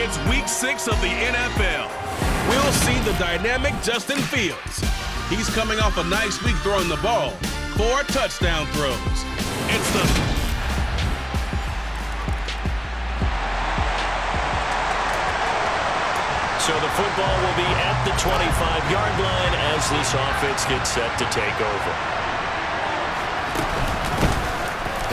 It's Week 6 of the NFL. We'll see the dynamic Justin Fields. He's coming off a nice week throwing the ball. 4 touchdown throws. It's the... So the football will be at the 25-yard line as this offense gets set to take over.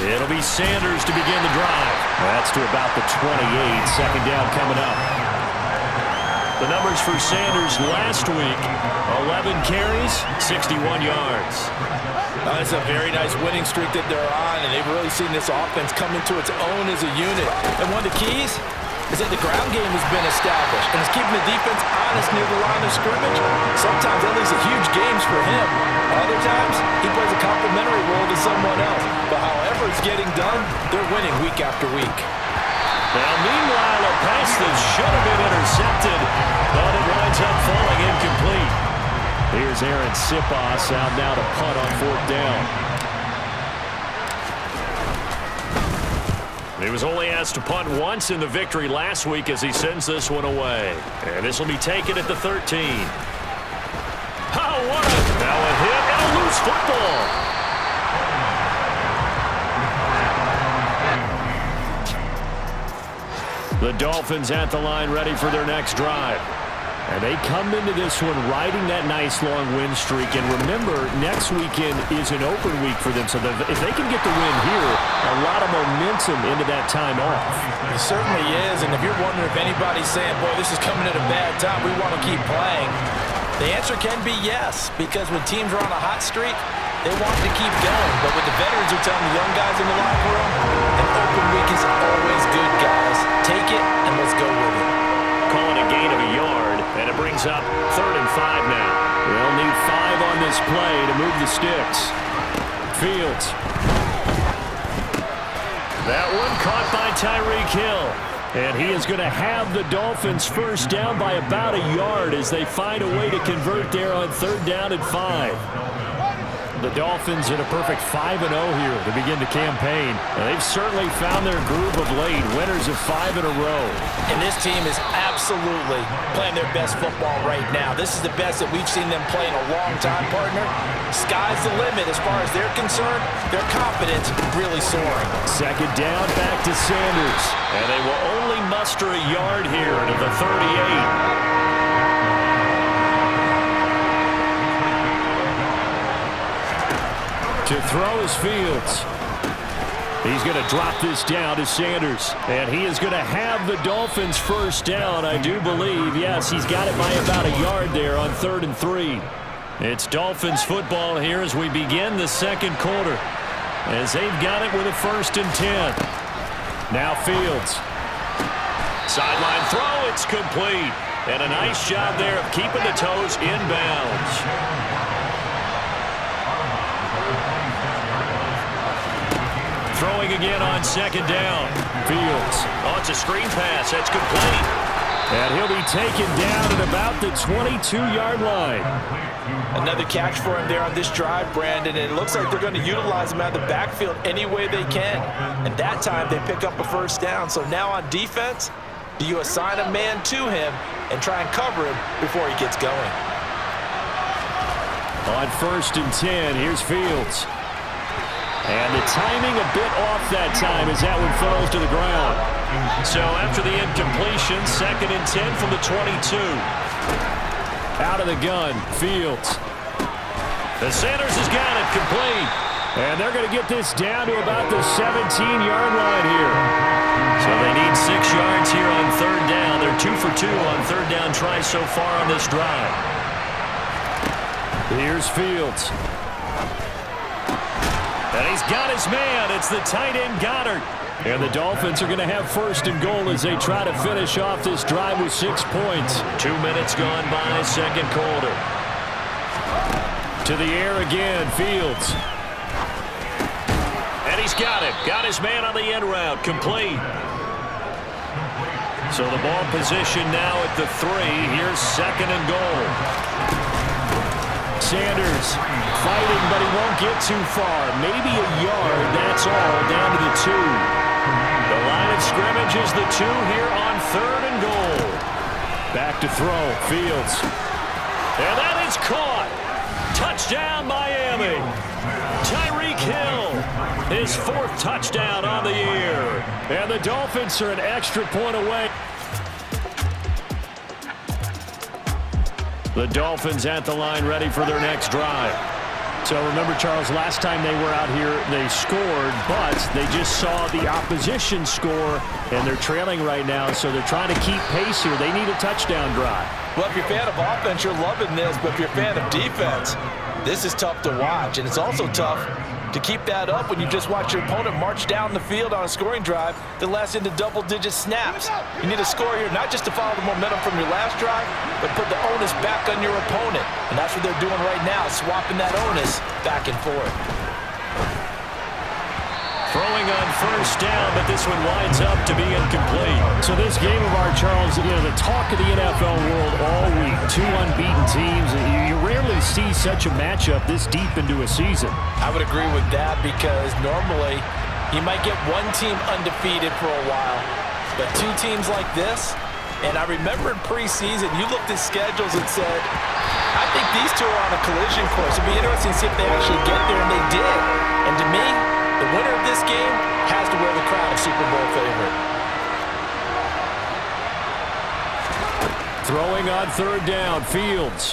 It'll be Sanders to begin the drive. That's to about the 28. Second down coming up. The numbers for Sanders last week, 11 carries, 61 yards. It's a very nice winning streak that they're on, and they've really seen this offense come into its own as a unit. And one of the keys is that the ground game has been established, and it's keeping the defense honest near the line of scrimmage. Sometimes that leads to huge games for him. Other times, he plays a complementary role to someone else. But however it's getting done, they're winning week after week. Now, meanwhile, a pass that should have been intercepted, but it winds up falling incomplete. Here's Clxypz.Prodzz out now to punt on 4th down. He was only asked to punt once in the victory last week as he sends this one away. And this will be taken at the 13. Oh, what a... Now a hit and a loose football. The Dolphins at the line ready for their next drive. And they come into this one riding that nice long win streak. And remember, next weekend is an open week for them. So if they can get the win here, a lot of momentum into that time off. It certainly is. And if you're wondering if anybody's saying, boy, this is coming at a bad time, we want to keep playing, the answer can be yes. Because when teams are on a hot streak, they want to keep going. But what the veterans are telling the young guys in the locker room, an open week is always good, guys. Take it and let's go with it. Calling a gain of a yard, and it brings up 3rd and 5 now. They'll need 5 on this play to move the sticks. Fields. That one caught by Tyreek Hill. And he is going to have the Dolphins first down by about a yard as they find a way to convert there on 3rd down and 5. The Dolphins in a perfect 5-0 here to begin the campaign. And they've certainly found their groove of late, winners of 5 in a row. And this team is absolutely playing their best football right now. This is the best that we've seen them play in a long time, partner. Sky's the limit as far as they're concerned. Their confidence really soaring. Second down, back to Sanders. And they will only muster a yard here to the 38. To throw is Fields. He's going to drop this down to Sanders. And he is going to have the Dolphins first down, I do believe. Yes, he's got it by about a yard there on 3rd and 3. It's Dolphins football here as we begin the second quarter. As they've got it with a 1st and 10. Now Fields. Sideline throw, it's complete. And a nice job there of keeping the toes inbounds. Throwing again on 2nd down. Fields. Oh, it's a screen pass. That's complete. And he'll be taken down at about the 22-yard line. Another catch for him there on this drive, Brandon. And it looks like they're going to utilize him out of the backfield any way they can. And that time they pick up a first down. So now on defense, do you assign a man to him and try and cover him before he gets going? On 1st and 10, here's Fields. And the timing a bit off that time as that one falls to the ground. So after the incompletion, 2nd and 10 from the 22. Out of the gun, Fields. The Sanders has got it complete. And they're going to get this down to about the 17-yard line here. So they need 6 yards here on 3rd down. They're 2 for 2 on 3rd down tries so far on this drive. Here's Fields. And he's got his man. It's the tight end Goddard. And the Dolphins are going to have 1st and goal as they try to finish off this drive with 6 points. 2 minutes gone by, second quarter. To the air again, Fields. And he's got it. Got his man on the end route. Complete. So the ball position now at the 3. Here's 2nd and goal. Sanders fighting, but he won't get too far. Maybe a yard, that's all, down to the 2. The line of scrimmage is the 2 here on 3rd and goal. Back to throw, Fields. And that is caught. Touchdown, Miami. Tyreek Hill, his 4th touchdown on the year. And the Dolphins are an extra point away. The Dolphins at the line ready for their next drive. So remember, Charles, last time they were out here, they scored, but they just saw the opposition score, and they're trailing right now, so they're trying to keep pace here. They need a touchdown drive. Well, if you're a fan of offense, you're loving this, but if you're a fan of defense, this is tough to watch, and it's also tough to keep that up when you just watch your opponent march down the field on a scoring drive that lasts into double-digit snaps. You need a score here, not just to follow the momentum from your last drive, but put the onus back on your opponent. And that's what they're doing right now, swapping that onus back and forth. Throwing on 1st down, but this one winds up to be incomplete. So this game of our, Charles, you know, the talk of the NFL world all week. 2 unbeaten teams. You rarely see such a matchup this deep into a season. I would agree with that because normally you might get one team undefeated for a while, but 2 teams like this, and I remember in preseason you looked at schedules and said, I think these 2 are on a collision course. It'd be interesting to see if they actually get there, and they did. And to me, the winner of this game has to wear the crown of Super Bowl favorite. Throwing on 3rd down, Fields.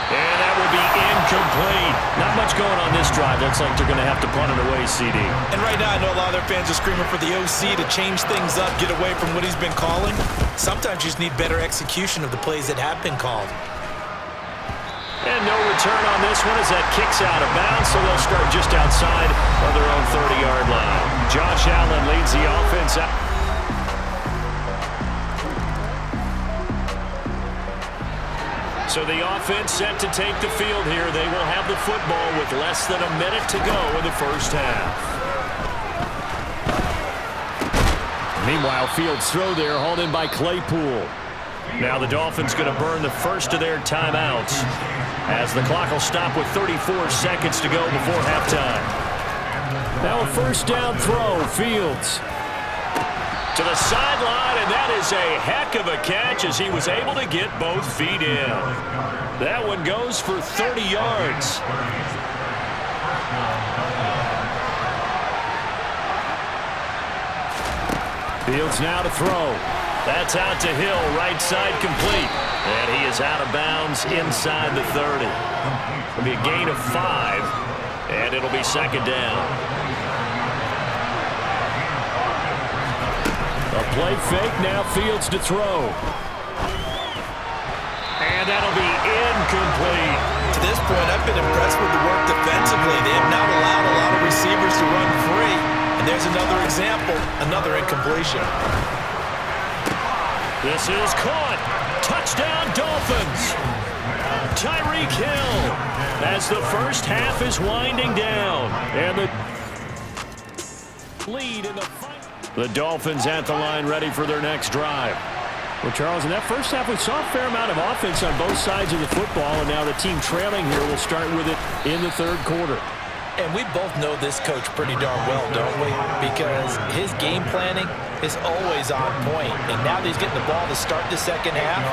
And that will be incomplete. Not much going on this drive. Looks like they're going to have to punt it away, CD. And right now, I know a lot of their fans are screaming for the OC to change things up, get away from what he's been calling. Sometimes you just need better execution of the plays that have been called. And no return on this one as that kicks out of bounds, so they'll start just outside of their own 30-yard line. Josh Allen leads the offense out. So the offense set to take the field here. They will have the football with less than a minute to go in the 1st half. Meanwhile, Fields' throw there hauled in by Claypool. Now the Dolphins going to burn the first of their timeouts as the clock will stop with 34 seconds to go before halftime. Now a 1st down throw, Fields. To the sideline, and that is a heck of a catch as he was able to get both feet in. That one goes for 30 yards. Fields now to throw. That's out to Hill, right side complete. And he is out of bounds inside the 30. It'll be a gain of 5, and it'll be 2nd down. A play fake, now Fields to throw. And that'll be incomplete. To this point, I've been impressed with the work defensively. They have not allowed a lot of receivers to run free. And there's another example, another incompletion. This is caught. Touchdown, Dolphins. Tyreek Hill as the 1st half is winding down. And the lead in the final. The Dolphins at the line ready for their next drive. Well, Charles, in that 1st half, we saw a fair amount of offense on both sides of the football, and now the team trailing here will start with it in the 3rd quarter. And we both know this coach pretty darn well, don't we? Because his game planning is always on point. And now that he's getting the ball to start the 2nd half,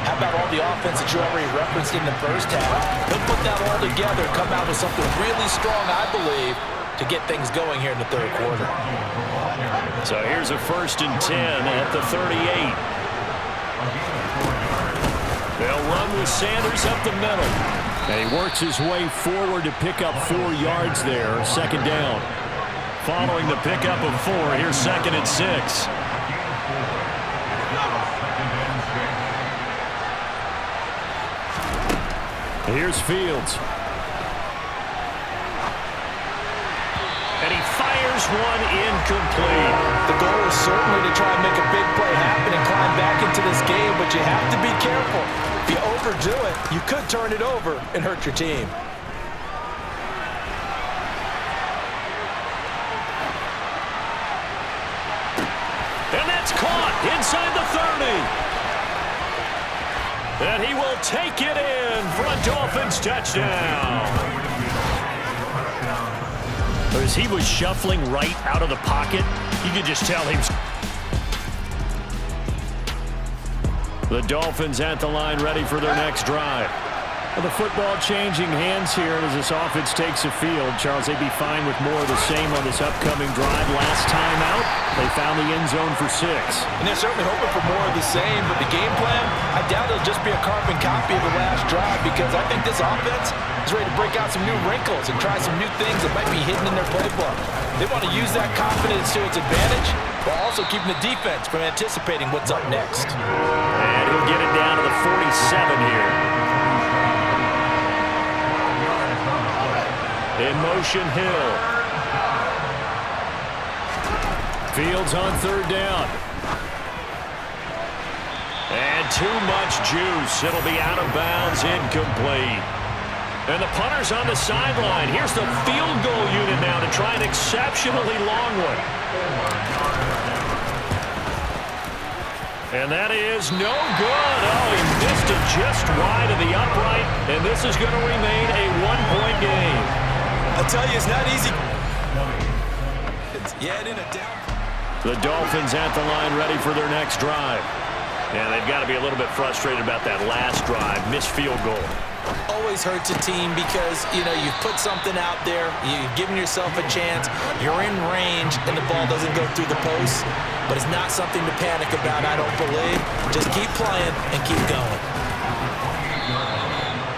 how about all the offense that you already referenced in the 1st half? He'll put that all together, come out with something really strong, I believe, to get things going here in the 3rd quarter. So here's a 1st and 10 at the 38. They'll run with Sanders up the middle. And he works his way forward to pick up 4 yards there. 2nd down. Following the pickup of 4, here's 2nd and 6. Here's Fields. And he fires one incomplete. The goal is certainly to try and make a big play happen and climb back into this game, but you have to be careful. If you overdo it, you could turn it over and hurt your team. And that's caught inside the 30. And he will take it in for a Dolphins touchdown. As he was shuffling right out of the pocket, you could just tell him. The Dolphins at the line, ready for their next drive. Well, the football changing hands here as this offense takes the field. Charles, they'd be fine with more of the same on this upcoming drive. Last time out, they found the end zone for 6. And they're certainly hoping for more of the same, but the game plan, I doubt it'll just be a carbon copy of the last drive, because I think this offense is ready to break out some new wrinkles and try some new things that might be hidden in their playbook. They want to use that confidence to its advantage, while also keeping the defense from anticipating what's up next. And he'll get it down to the 47 here. In motion, Hill. Fields on 3rd down. And too much juice. It'll be out of bounds, incomplete. And the punter's on the sideline. Here's the field goal unit now to try an exceptionally long one. And that is no good. Oh, he missed it just wide of the upright. And this is going to remain a 1-point game. I'll tell you, it's not easy. It's yet in a down. The Dolphins at the line, ready for their next drive. Yeah, they've got to be a little bit frustrated about that last drive. Missed field goal. Always hurts a team because, you've put something out there. You've given yourself a chance. You're in range, and the ball doesn't go through the post. But it's not something to panic about, I don't believe. Just keep playing and keep going.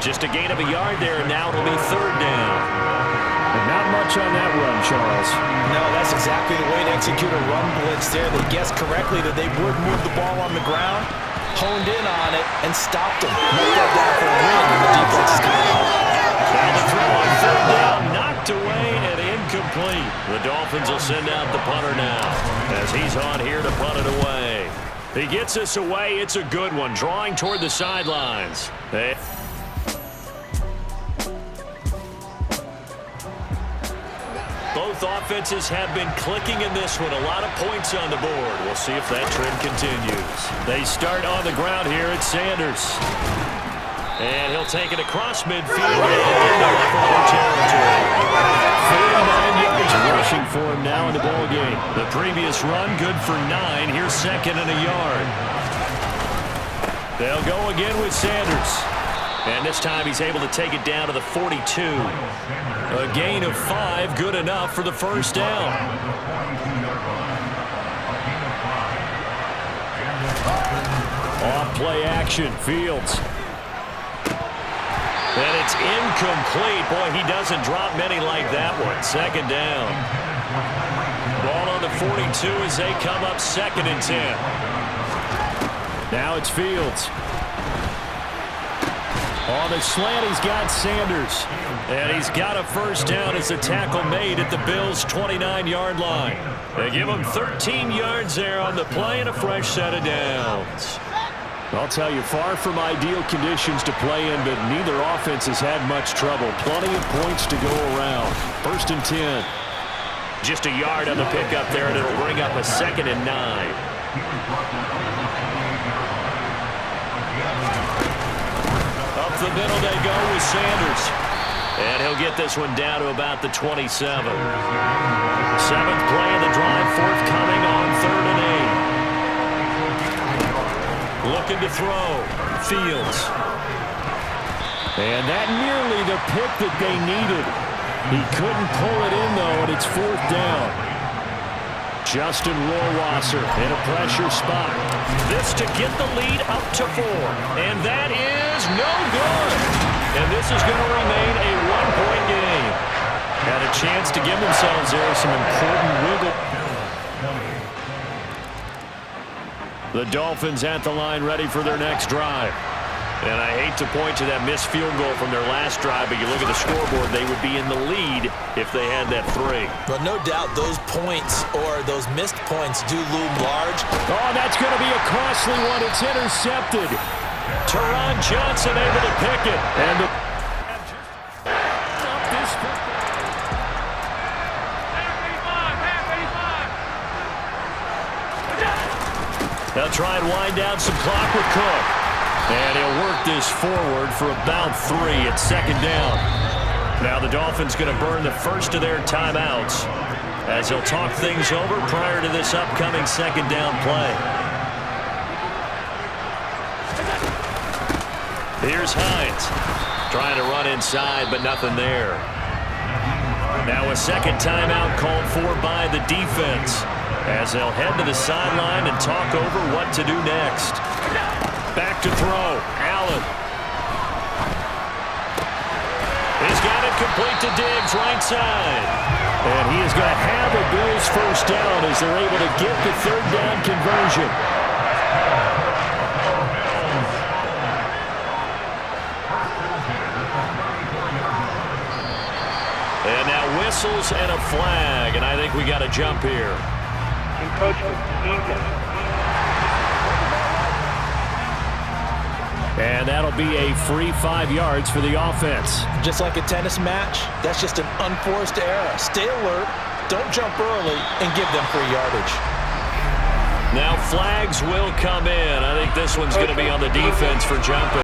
Just a gain of a yard there, and now it'll be 3rd down. And not much on that run, Charles. No, that's exactly the way to execute a run blitz there. They guessed correctly that they would move the ball on the ground, honed in on it, and stopped them. Make that down for a win, and the defense is going to help. And the throw on 3rd down, knocked away and incomplete. The Dolphins will send out the punter now, as he's on here to punt it away. He gets us away. It's a good one, drawing toward the sidelines. Both offenses have been clicking in this one. A lot of points on the board. We'll see if that trend continues. They start on the ground here at Sanders. And he'll take it across midfield into Buffalo territory. 49 yards rushing for him now in the ball game. The previous run, good for 9. Here's 2nd and a yard. They'll go again with Sanders. And this time he's able to take it down to the 42. A gain of 5, good enough for the 1st down. Off play action, Fields. And it's incomplete. Boy, he doesn't drop many like that one. 2nd down. Ball on the 42 as they come up 2nd and 10. Now it's Fields. On the slant, he's got Sanders. And he's got a 1st down as the tackle made at the Bills' 29-yard line. They give him 13 yards there on the play and a fresh set of downs. I'll tell you, far from ideal conditions to play in, but neither offense has had much trouble. Plenty of points to go around. 1st and 10. Just a yard on the pickup there, and it'll bring up a 2nd and 9. Up the middle they go with Sanders. And he'll get this one down to about the 27. 7th play of the drive, forthcoming on 3rd and 8. Looking to throw. Fields. And that nearly the pick that they needed. He couldn't pull it in, though, and it's 4th down. Justin Rohrwasser in a pressure spot. This to get the lead up to 4. And that is no good. And this is going to remain a 1-point game. Had a chance to give themselves there some important wiggle. The Dolphins at the line, ready for their next drive. And I hate to point to that missed field goal from their last drive, but you look at the scoreboard, they would be in the lead if they had that 3. But no doubt those points or those missed points do loom large. Oh, that's going to be a costly one. It's intercepted. Teron Johnson able to pick it. And they'll try and wind down some clock with Cook. And he'll work this forward for about 3 at 2nd down. Now the Dolphins going to burn the first of their timeouts as they'll talk things over prior to this upcoming second down play. Here's Hines trying to run inside, but nothing there. Now a second timeout called for by the defense as they'll head to the sideline and talk over what to do next. Back to throw. Allen. He's got it complete to Diggs, right side. And he is going to have a Bills first down as they're able to get the third down conversion. And now whistles and a flag, and I think we got a jump here. And that'll be a free 5 yards for the offense. Just like a tennis match, that's just an unforced error. Stay alert, don't jump early, and give them free yardage. Now flags will come in. I think this one's going to be on the defense for jumping.